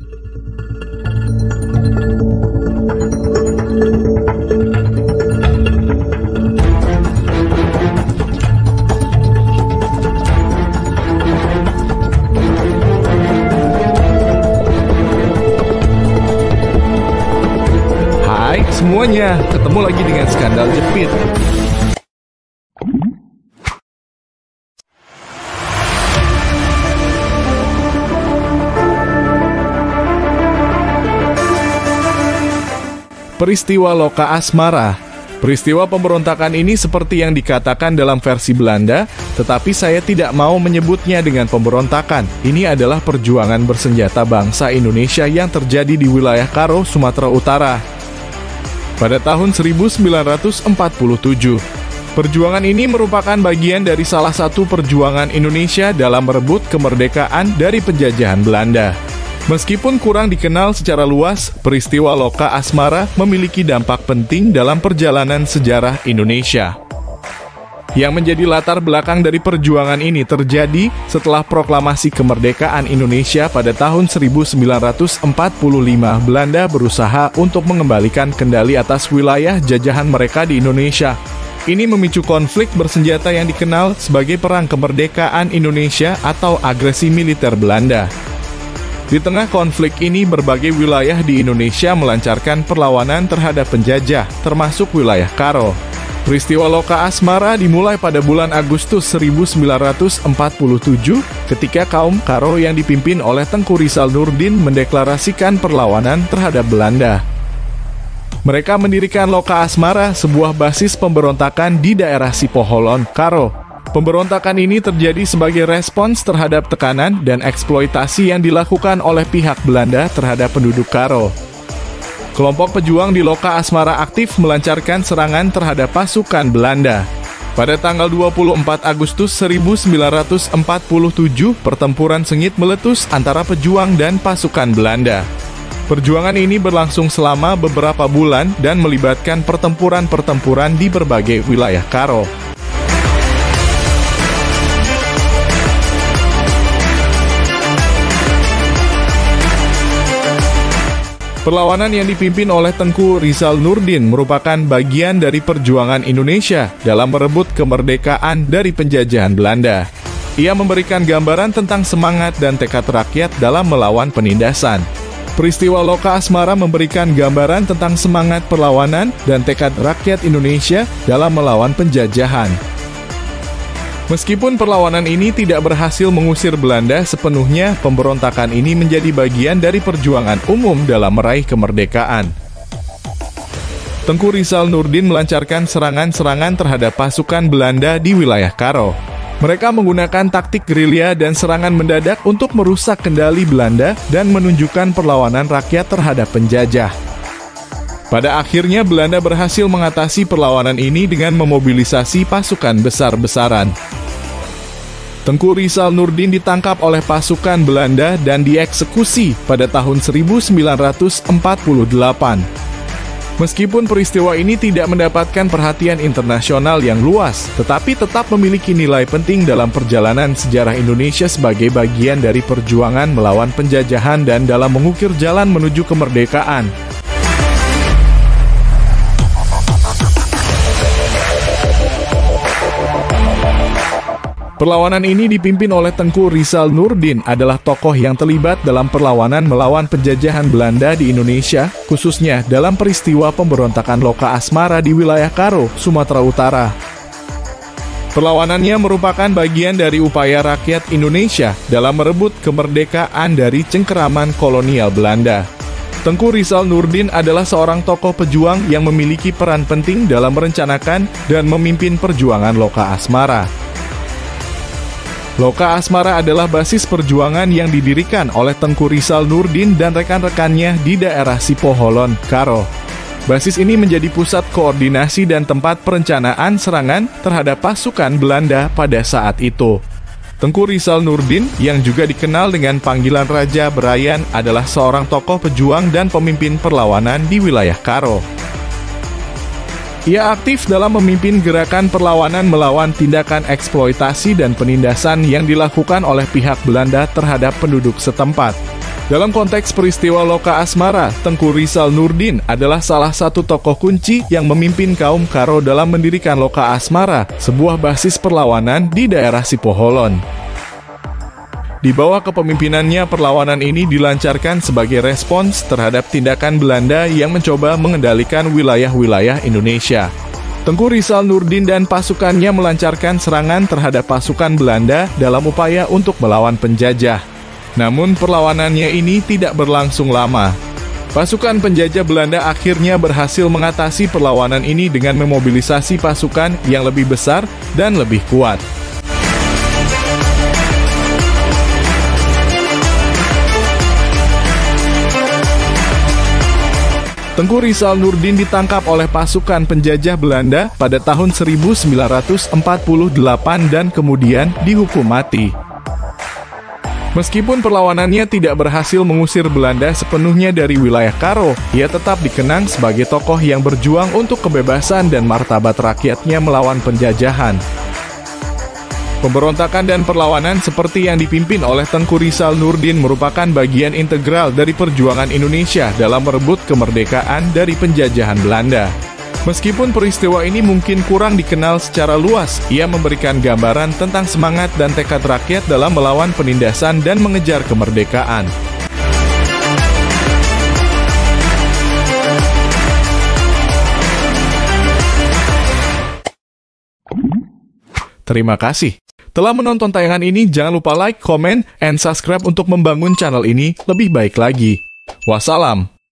Hai semuanya, ketemu lagi dengan Skandal Jepit. Peristiwa Loka Asmara. Peristiwa pemberontakan ini seperti yang dikatakan dalam versi Belanda, tetapi saya tidak mau menyebutnya dengan pemberontakan. Ini adalah perjuangan bersenjata bangsa Indonesia yang terjadi di wilayah Karo, Sumatera Utara. Pada tahun 1947, perjuangan ini merupakan bagian dari salah satu perjuangan Indonesia dalam merebut kemerdekaan dari penjajahan Belanda. Meskipun kurang dikenal secara luas, peristiwa Loka Asmara memiliki dampak penting dalam perjalanan sejarah Indonesia. Yang menjadi latar belakang dari perjuangan ini terjadi setelah proklamasi kemerdekaan Indonesia pada tahun 1945. Belanda berusaha untuk mengembalikan kendali atas wilayah jajahan mereka di Indonesia. Ini memicu konflik bersenjata yang dikenal sebagai Perang Kemerdekaan Indonesia atau agresi militer Belanda. Di tengah konflik ini, berbagai wilayah di Indonesia melancarkan perlawanan terhadap penjajah, termasuk wilayah Karo. Peristiwa Loka Asmara dimulai pada bulan Agustus 1947 ketika kaum Karo yang dipimpin oleh Tengku Rizal Nurdin mendeklarasikan perlawanan terhadap Belanda. Mereka mendirikan Loka Asmara, sebuah basis pemberontakan di daerah Sipoholon, Karo. Pemberontakan ini terjadi sebagai respons terhadap tekanan dan eksploitasi yang dilakukan oleh pihak Belanda terhadap penduduk Karo. Kelompok pejuang di Loka Asmara aktif melancarkan serangan terhadap pasukan Belanda. Pada tanggal 24 Agustus 1947, pertempuran sengit meletus antara pejuang dan pasukan Belanda. Perjuangan ini berlangsung selama beberapa bulan dan melibatkan pertempuran-pertempuran di berbagai wilayah Karo. Perlawanan yang dipimpin oleh Tengku Rizal Nurdin merupakan bagian dari perjuangan Indonesia dalam merebut kemerdekaan dari penjajahan Belanda. Ia memberikan gambaran tentang semangat dan tekad rakyat dalam melawan penindasan. Peristiwa Loka Asmara memberikan gambaran tentang semangat perlawanan dan tekad rakyat Indonesia dalam melawan penjajahan. Meskipun perlawanan ini tidak berhasil mengusir Belanda sepenuhnya, pemberontakan ini menjadi bagian dari perjuangan umum dalam meraih kemerdekaan. Tengku Rizal Nurdin melancarkan serangan-serangan terhadap pasukan Belanda di wilayah Karo. Mereka menggunakan taktik gerilya dan serangan mendadak untuk merusak kendali Belanda dan menunjukkan perlawanan rakyat terhadap penjajah. Pada akhirnya Belanda berhasil mengatasi perlawanan ini dengan memobilisasi pasukan besar-besaran. Tengku Rizal Nurdin ditangkap oleh pasukan Belanda dan dieksekusi pada tahun 1948. Meskipun peristiwa ini tidak mendapatkan perhatian internasional yang luas, tetapi tetap memiliki nilai penting dalam perjalanan sejarah Indonesia sebagai bagian dari perjuangan melawan penjajahan dan dalam mengukir jalan menuju kemerdekaan. Perlawanan ini dipimpin oleh Tengku Rizal Nurdin, adalah tokoh yang terlibat dalam perlawanan melawan penjajahan Belanda di Indonesia, khususnya dalam peristiwa pemberontakan Loka Asmara di wilayah Karo, Sumatera Utara. Perlawanannya merupakan bagian dari upaya rakyat Indonesia dalam merebut kemerdekaan dari cengkeraman kolonial Belanda. Tengku Rizal Nurdin adalah seorang tokoh pejuang yang memiliki peran penting dalam merencanakan dan memimpin perjuangan Loka Asmara. Loka Asmara adalah basis perjuangan yang didirikan oleh Tengku Rizal Nurdin dan rekan-rekannya di daerah Sipoholon, Karo. Basis ini menjadi pusat koordinasi dan tempat perencanaan serangan terhadap pasukan Belanda pada saat itu. Tengku Rizal Nurdin, yang juga dikenal dengan panggilan Raja Berayan, adalah seorang tokoh pejuang dan pemimpin perlawanan di wilayah Karo. Ia aktif dalam memimpin gerakan perlawanan melawan tindakan eksploitasi dan penindasan yang dilakukan oleh pihak Belanda terhadap penduduk setempat. Dalam konteks peristiwa Loka Asmara, Tengku Rizal Nurdin adalah salah satu tokoh kunci yang memimpin kaum Karo dalam mendirikan Loka Asmara, sebuah basis perlawanan di daerah Sipoholon. Di bawah kepemimpinannya, perlawanan ini dilancarkan sebagai respons terhadap tindakan Belanda yang mencoba mengendalikan wilayah-wilayah Indonesia. Tengku Rizal Nurdin dan pasukannya melancarkan serangan terhadap pasukan Belanda dalam upaya untuk melawan penjajah. Namun perlawanannya ini tidak berlangsung lama. Pasukan penjajah Belanda akhirnya berhasil mengatasi perlawanan ini dengan memobilisasi pasukan yang lebih besar dan lebih kuat. Tengku Rizal Nurdin ditangkap oleh pasukan penjajah Belanda pada tahun 1948 dan kemudian dihukum mati. Meskipun perlawanannya tidak berhasil mengusir Belanda sepenuhnya dari wilayah Karo, ia tetap dikenang sebagai tokoh yang berjuang untuk kebebasan dan martabat rakyatnya melawan penjajahan. Pemberontakan dan perlawanan seperti yang dipimpin oleh Tengku Rizal Nurdin merupakan bagian integral dari perjuangan Indonesia dalam merebut kemerdekaan dari penjajahan Belanda. Meskipun peristiwa ini mungkin kurang dikenal secara luas, ia memberikan gambaran tentang semangat dan tekad rakyat dalam melawan penindasan dan mengejar kemerdekaan. Terima kasih telah menonton tayangan ini. Jangan lupa like, comment, and subscribe untuk membangun channel ini lebih baik lagi. Wassalam.